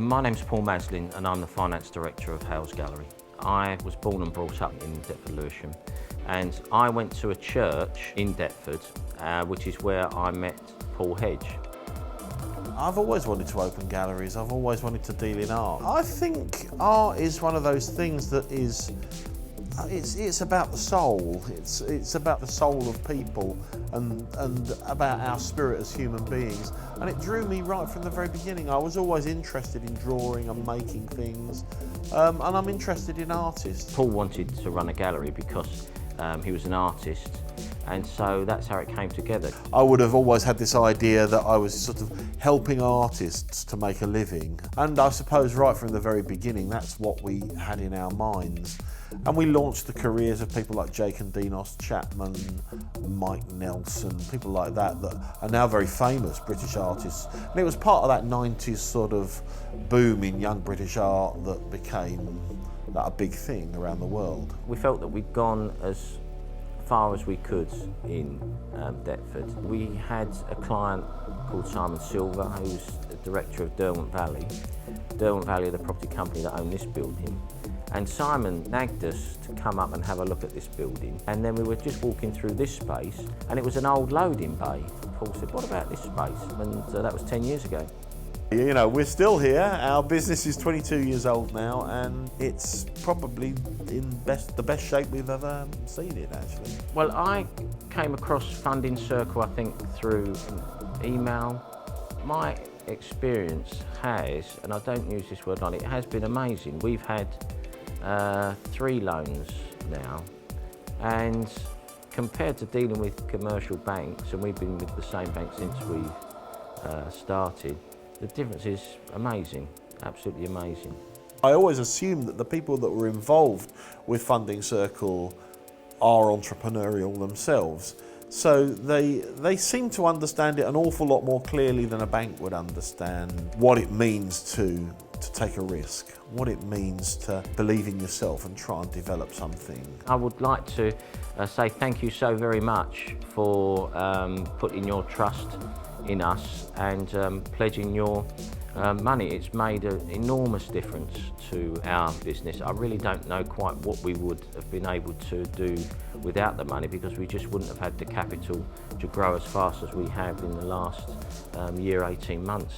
My name's Paul Maslin and I'm the Finance Director of Hales Gallery. I was born and brought up in Deptford, Lewisham, and I went to a church in Deptford, which is where I met Paul Hedge. I've always wanted to open galleries, I've always wanted to deal in art. I think art is one of those things that is, it's about the soul, it's about the soul of people and about our spirit as human beings. And it drew me right from the very beginning. I was always interested in drawing and making things, and I'm interested in artists. Paul wanted to run a gallery because he was an artist, and so that's how it came together. I would have always had this idea that I was sort of helping artists to make a living. And I suppose right from the very beginning, that's what we had in our minds. And we launched the careers of people like Jake and Dinos Chapman, Mike Nelson, people like that that are now very famous British artists. And it was part of that 90s sort of boom in young British art that became a big thing around the world. We felt that we'd gone as far as we could in Deptford. We had a client called Simon Silver, who's the director of Derwent Valley. Derwent Valley are the property company that own this building. And Simon nagged us to come up and have a look at this building. And then we were just walking through this space, and it was an old loading bay. Paul said, "What about this space?" And that was 10 years ago. You know, we're still here. Our business is 22 years old now, and it's probably in the best shape we've ever seen it, actually. Well, I came across Funding Circle, I think, through email. My experience has, and I don't use this word lightly, it has been amazing. We've had 3 loans now, and compared to dealing with commercial banks, and we've been with the same bank since we've started, the difference is amazing, absolutely amazing. I always assumed that the people that were involved with Funding Circle are entrepreneurial themselves. So they seem to understand it an awful lot more clearly than a bank would understand what it means to take a risk, what it means to believe in yourself and try and develop something. I would like to say thank you so very much for putting your trust in us and pledging your money. It's made an enormous difference to our business. I really don't know quite what we would have been able to do without the money, because we just wouldn't have had the capital to grow as fast as we have in the last year, 18 months.